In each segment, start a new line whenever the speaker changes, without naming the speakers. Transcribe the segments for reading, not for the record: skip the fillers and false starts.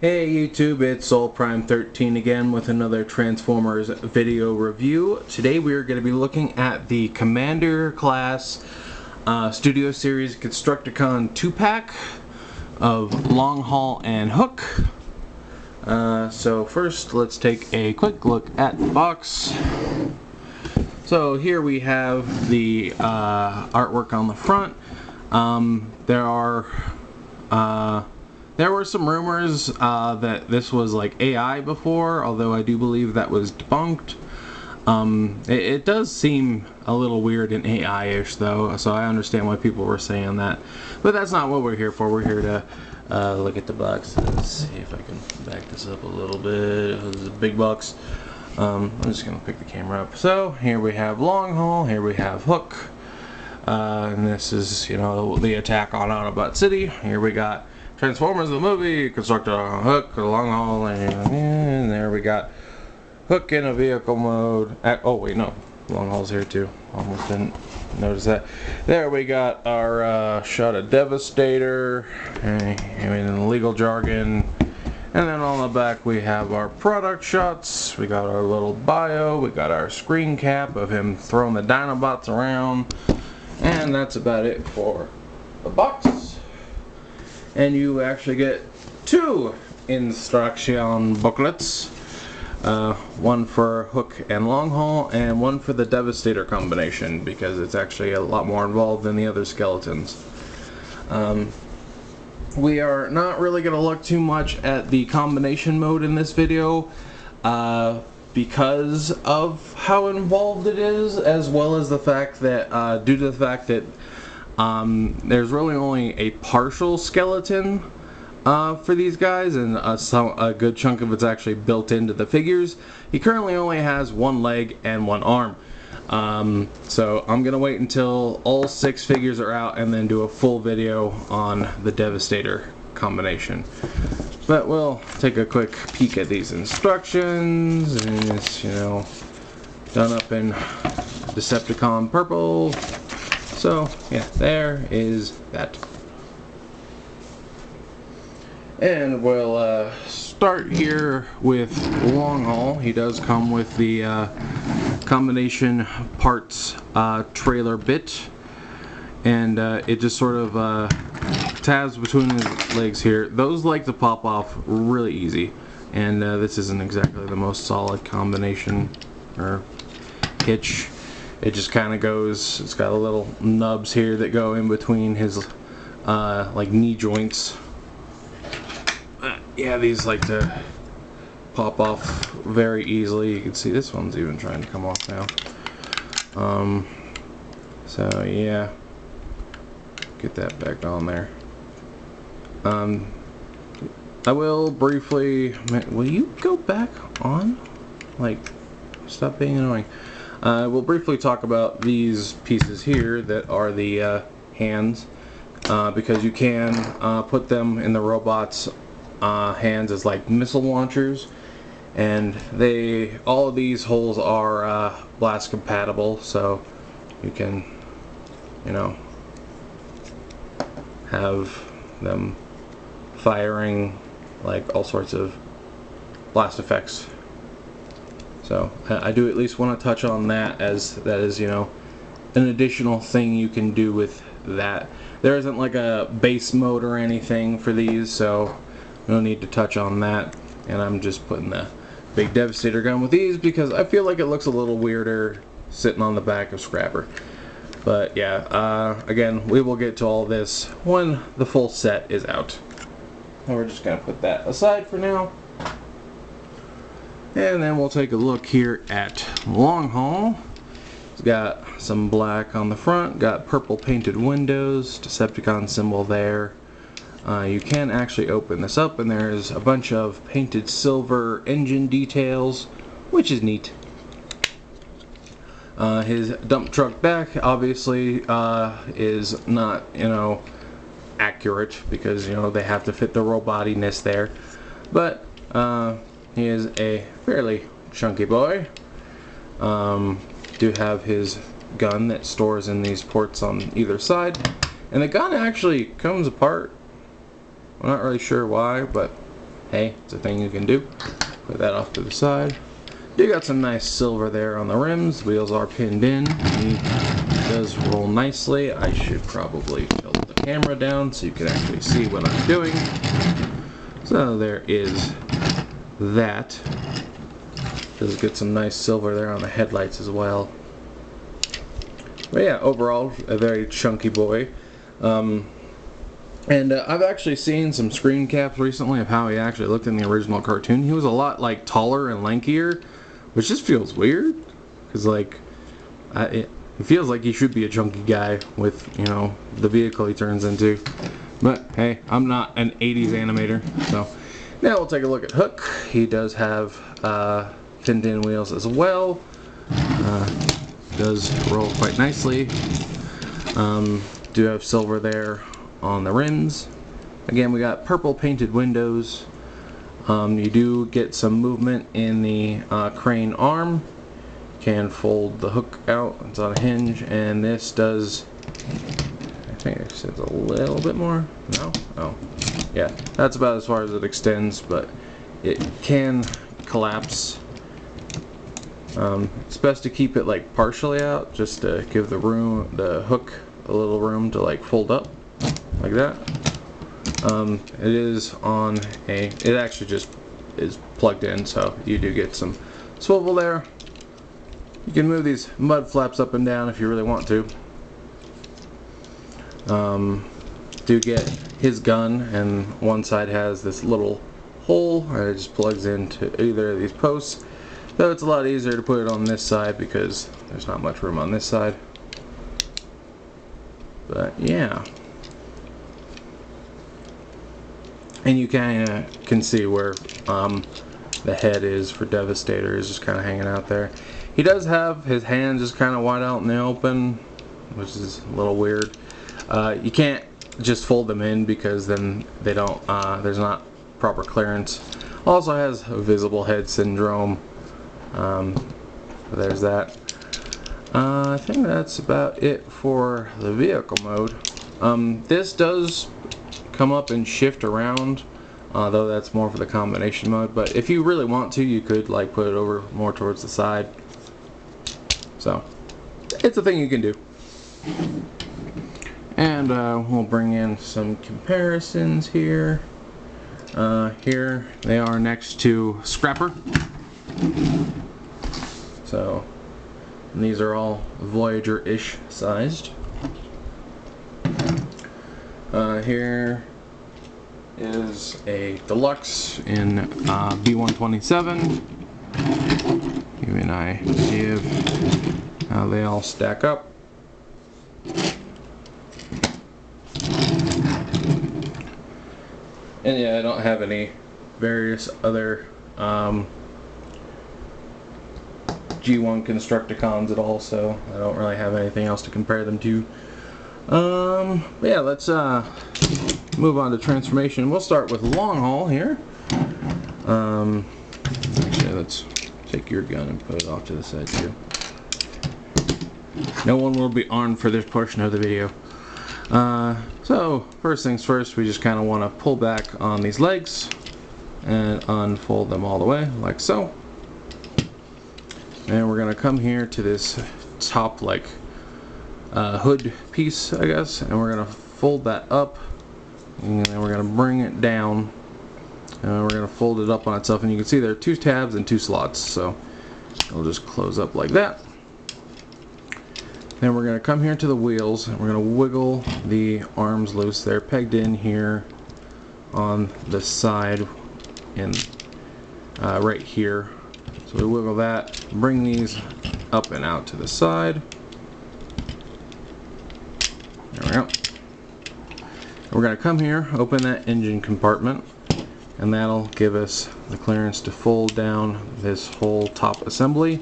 Hey YouTube, it's SoulPrime13 again with another Transformers video review. Today we are going to be looking at the Commander class Studio Series Constructicon 2-pack of Long Haul and Hook. So first let's take a quick look at the box. So here we have the artwork on the front. There were some rumors that this was like AI before, although I do believe that was debunked. It does seem a little weird and AI-ish though, so I understand why people were saying that. But that's not what we're here for. We're here to look at the boxes. See if I can back this up a little bit. This is a big box. I'm just going to pick the camera up. So here we have Long Haul, here we have Hook. And this is, you know, the attack on Autobot City. Here we got Transformers the movie, Constructicon Hook, Long Haul, and there we got Hook in a vehicle mode. Oh wait, no, Long Haul's here too. Almost didn't notice that. There we got our shot of Devastator, I mean in legal jargon. And then on the back we have our product shots, we got our little bio, we got our screen cap of him throwing the Dinobots around, and that's about it for the box. And you actually get two instruction booklets, one for Hook and Long Haul and one for the Devastator combination, because it's actually a lot more involved than the other skeletons. We are not really going to look too much at the combination mode in this video because of how involved it is, as well as the fact that due to the fact that there's really only a partial skeleton for these guys, and a good chunk of it's actually built into the figures. He currently only has one leg and one arm. So I'm gonna wait until all 6 figures are out and then do a full video on the Devastator combination. But we'll take a quick peek at these instructions, and it's, you know, done up in Decepticon purple. So yeah, there is that. And we'll start here with Long Haul. He does come with the combination parts trailer bit, and it just sort of tabs between his legs here. Those like to pop off really easy, and this isn't exactly the most solid combination or hitch. It just kind of goes, it's got a little nubs here that go in between his like knee joints. Yeah, these like to pop off very easily. You can see this one's even trying to come off now. So yeah, get that back on there. I will briefly, will you go back on? Like, stop being annoying. We'll briefly talk about these pieces here that are the hands, because you can put them in the robot's hands as like missile launchers, and all of these holes are blast compatible, so you can, you know, have them firing like all sorts of blast effects. So I do at least want to touch on that, as that is, you know, an additional thing you can do with that. There isn't like a base mode or anything for these, so no need to touch on that. And I'm just putting the big Devastator gun with these because I feel like it looks a little weirder sitting on the back of Scrapper. But yeah, again, we will get to all this when the full set is out. And we're just going to put that aside for now. And then we'll take a look here at Long Haul. It's got some black on the front, got purple painted windows, Decepticon symbol there. You can actually open this up, and there's a bunch of painted silver engine details, which is neat. His dump truck back obviously is not, you know, accurate, because, you know, they have to fit the robotiness there. But he is a fairly chunky boy. Do have his gun that stores in these ports on either side, and the gun actually comes apart. I'm not really sure why, but hey, it's a thing you can do. Put that off to the side. You got some nice silver there on the rims. Wheels are pinned in. He does roll nicely. I should probably tilt the camera down so you can actually see what I'm doing. So there is that. Does get some nice silver there on the headlights as well. But yeah, overall, a very chunky boy. I've actually seen some screen caps recently of how he actually looked in the original cartoon. He was a lot like taller and lankier, which just feels weird, because like it feels like he should be a chunky guy with, you know, the vehicle he turns into. But hey, I'm not an 80s animator. So now we'll take a look at Hook. He does have pinned in wheels as well. Does roll quite nicely. Do have silver there on the rims. Again, we got purple painted windows. You do get some movement in the crane arm. Can fold the hook out. It's on a hinge, and this does, I think it says a little bit more. No? Oh. Yeah, that's about as far as it extends, but it can collapse. It's best to keep it like partially out, just to give the hook a little room to like fold up like that. It is on it actually just is plugged in, so you do get some swivel there. You can move these mud flaps up and down if you really want to. Do get his gun, and one side has this little hole, and it just plugs into either of these posts. Though it's a lot easier to put it on this side because there's not much room on this side. But yeah. And you kind of can see where the head is for Devastator, is just kind of hanging out there. He does have his hands just kind of wide out in the open, which is a little weird. You can't just fold them in because then they don't, there's not proper clearance. Also has a visible head syndrome. There's that. I think that's about it for the vehicle mode. This does come up and shift around, though that's more for the combination mode. But if you really want to, you could like put it over more towards the side. So it's a thing you can do. And we'll bring in some comparisons here. Here they are next to Scrapper. So these are all Voyager-ish sized. Here is a deluxe in B127. Give you an idea of how they all stack up. And yeah, I don't have any various other G1 Constructicons at all, so I don't really have anything else to compare them to. But yeah, let's move on to transformation. We'll start with long haul here. Actually, let's take your gun and put it off to the side too. No one will be armed for this portion of the video. So first things first, we just kind of want to pull back on these legs and unfold them all the way like so. And we're going to come here to this top like hood piece, I guess, and we're going to fold that up, and then we're going to bring it down, and we're going to fold it up on itself, and you can see there are 2 tabs and 2 slots, so it'll just close up like that. Then we're going to come here to the wheels, and we're going to wiggle the arms loose. They're pegged in here on the side and right here. So we wiggle that, bring these up and out to the side. There we go. We're going to come here, open that engine compartment, and that'll give us the clearance to fold down this whole top assembly.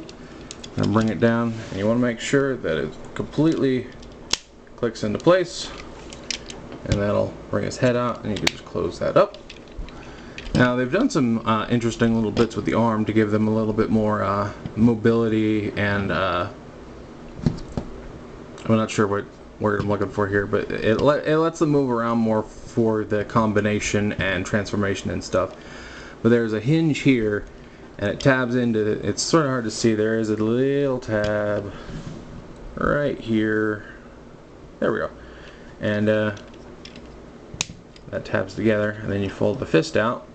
And bring it down, and you want to make sure that it completely clicks into place, and that'll bring his head out, and you can just close that up. Now they've done some interesting little bits with the arm to give them a little bit more mobility, and I'm not sure what word I'm looking for here, but it lets them move around more for the combination and transformation and stuff. but there's a hinge here, and it tabs into it. It's sort of hard to see. There is a little tab right here. There we go. And that tabs together, and then you fold the fist out,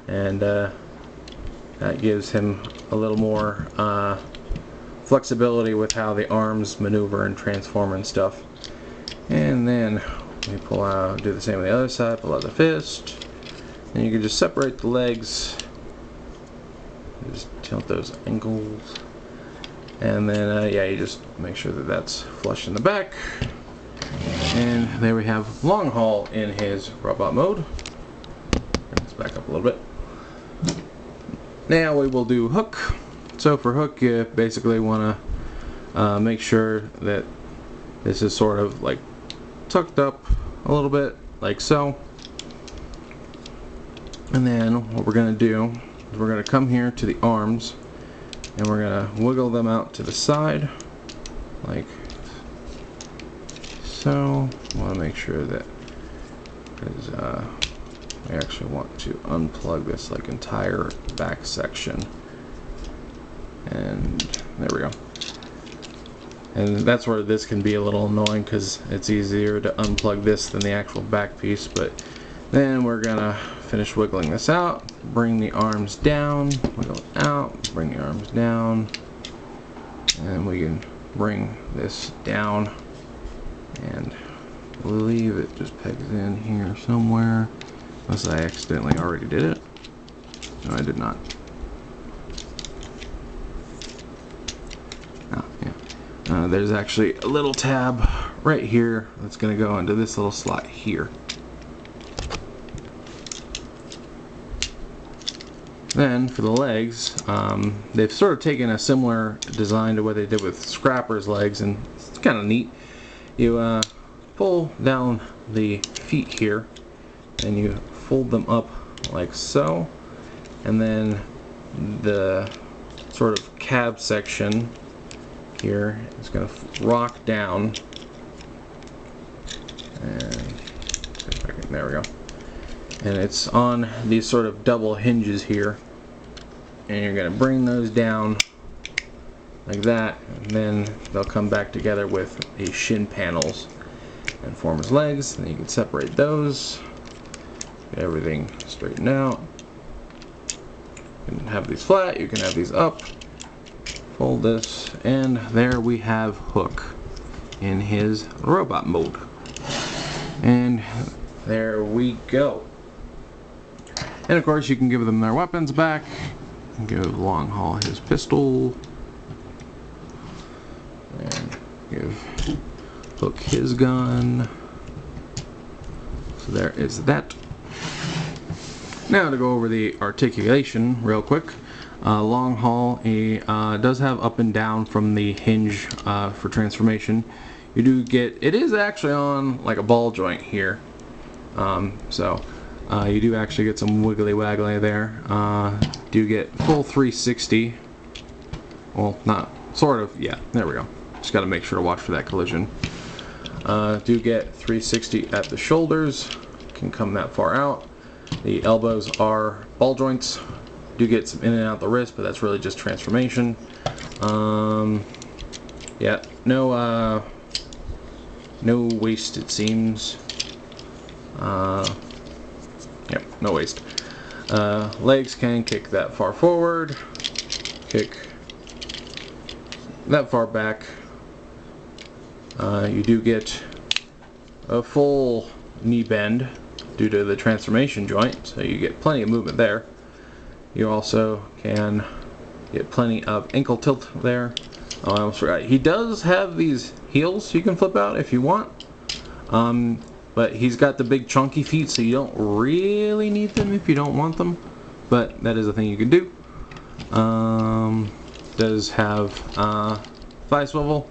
and that gives him a little more flexibility with how the arms maneuver and transform and stuff. And then we pull out, do the same on the other side, pull out the fist, and you can just separate the legs, just tilt those ankles, and then yeah, you just make sure that that's flush in the back. And there we have Long Haul in his robot mode. Bring this back up a little bit. Now we will do Hook. So for Hook, you basically want to make sure that this is sort of like tucked up a little bit, like so. And then what we're going to do is we're going to come here to the arms, and we're going to wiggle them out to the side, like so. I want to make sure that, because we actually want to unplug this like entire back section, and there we go. And that's where this can be a little annoying, because it's easier to unplug this than the actual back piece. But then we're gonna finish wiggling this out, bring the arms down, wiggle it out, bring the arms down, and we can bring this down, and I believe it just pegs in here somewhere, unless I accidentally already did it. No, I did not. Oh, yeah. There's actually a little tab right here that's going to go into this little slot here. Then for the legs, they've sort of taken a similar design to what they did with Scrapper's legs, and it's kind of neat. You pull down the feet here, and you fold them up like so, and then the sort of cab section here is going to rock down, and see if I can, there we go, and it's on these sort of double hinges here, and you're going to bring those down like that, and then they'll come back together with the shin panels and form as legs. And then you can separate those, get everything straightened out. You can have these flat, you can have these up, fold this, and there we have Hook in his robot mode. And there we go. And of course you can give them their weapons back. Give Long Haul his pistol, and give Hook his gun. So there is that. Now to go over the articulation real quick. Long Haul does have up and down from the hinge for transformation. You do get, it is actually on like a ball joint here, so you do actually get some wiggly waggly there. Do get full 360. Well, not sort of, yeah, there we go. Just got to make sure to watch for that collision. Do get 360 at the shoulders, can come that far out. The elbows are ball joints. Do get some in and out the wrist, but that's really just transformation. Yeah, no waist, it seems. Yep, no waist. Legs can kick that far forward, kick that far back. You do get a full knee bend due to the transformation joint, so you get plenty of movement there. You also can get plenty of ankle tilt there. Oh, I almost forgot. He does have these heels you can flip out if you want. But he's got the big chunky feet, so you don't really need them if you don't want them. But that is a thing you can do. Does have thigh swivel,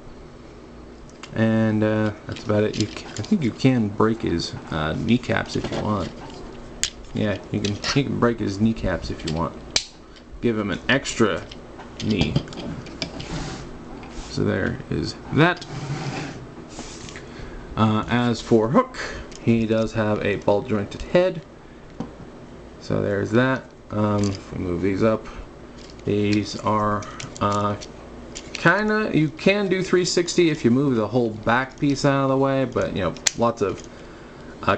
and that's about it. I think you can break his kneecaps if you want. Yeah, you can break his kneecaps if you want. Give him an extra knee. So there is that. As for Hook, he does have a ball jointed head. So there's that. If we move these up, these are kinda, you can do 360 if you move the whole back piece out of the way, but you know, lots of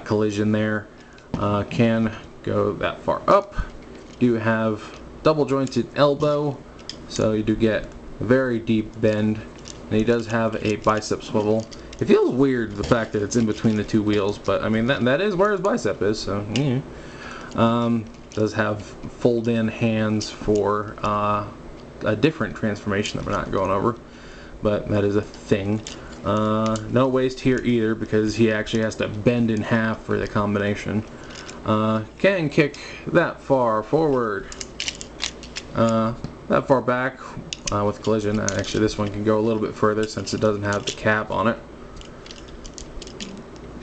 collision there. Can go that far up. Do have double jointed elbow, so you do get a very deep bend, and he does have a bicep swivel. It feels weird, the fact that it's in between the two wheels, but I mean that is where his bicep is, so yeah. Does have fold-in hands for a different transformation that we're not going over, but that is a thing. No waist here either, because he actually has to bend in half for the combination. Can kick that far forward, that far back with collision. Actually, this one can go a little bit further since it doesn't have the cap on it.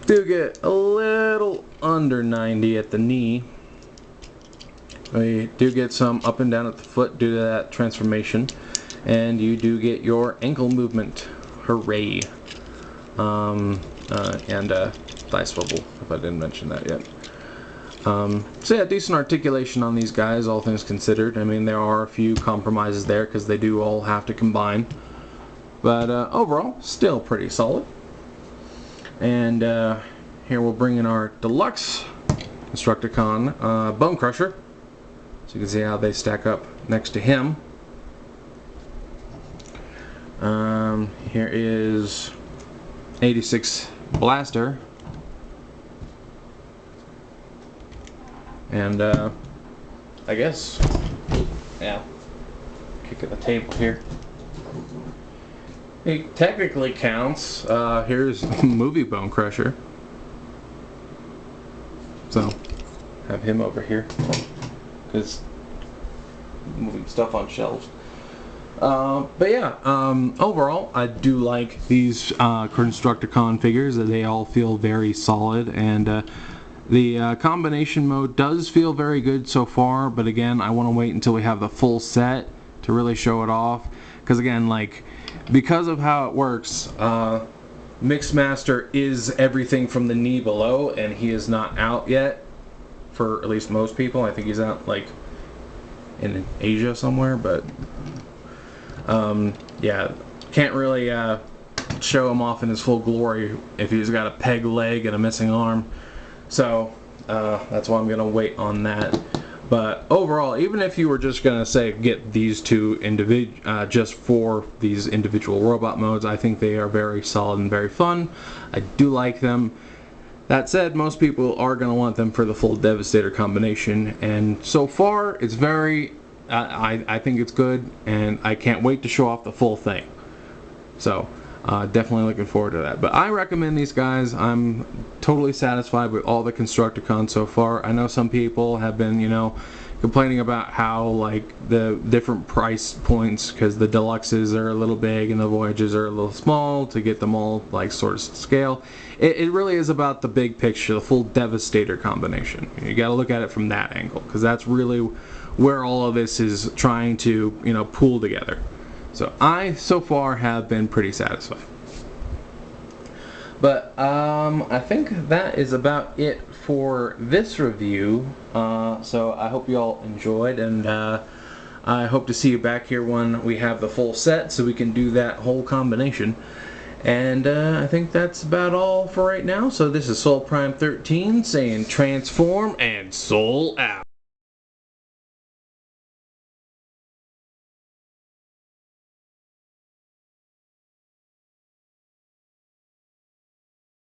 Do get a little under 90 at the knee. We do get some up and down at the foot due to that transformation, and you do get your ankle movement. Hooray! And thigh swivel, if I didn't mention that yet. So yeah, decent articulation on these guys, all things considered. I mean, there are a few compromises there because they do all have to combine, but overall, still pretty solid. And here we'll bring in our deluxe Constructicon Bone Crusher. So you can see how they stack up next to him. Here is 86 Blaster. And I guess, yeah, kick at the table here. It technically counts. Here's Movie Bone Crusher. So, have him over here. Because moving stuff on shelves. But yeah, overall, I do like these Constructicon figures. They all feel very solid, and the combination mode does feel very good so far. But again, I want to wait until we have the full set to really show it off. Because again, like, because of how it works, Mixmaster is everything from the knee below, and he is not out yet. For at least most people. I think he's out like in Asia somewhere, but yeah, can't really show him off in his full glory if he's got a peg leg and a missing arm. So that's why I'm gonna wait on that. But overall, even if you were just gonna say get these two just for these individual robot modes, I think they are very solid and very fun. I do like them. That said, most people are going to want them for the full Devastator combination, and so far it's very, I think it's good, and I can't wait to show off the full thing. So definitely looking forward to that. But I recommend these guys. I'm totally satisfied with all the Constructicons so far. I know some people have been, you know, complaining about how like the different price points, because the deluxes are a little big and the Voyages are a little small, to get them all like sort of scale. It really is about the big picture, the full Devastator combination. You got to look at it from that angle, because that's really where all of this is trying to, you know, pool together. So I so far have been pretty satisfied. But I think that is about it for this review. So I hope you all enjoyed, and I hope to see you back here when we have the full set, so we can do that whole combination. And I think that's about all for right now. So this is Soul Prime 13 saying transform and soul out.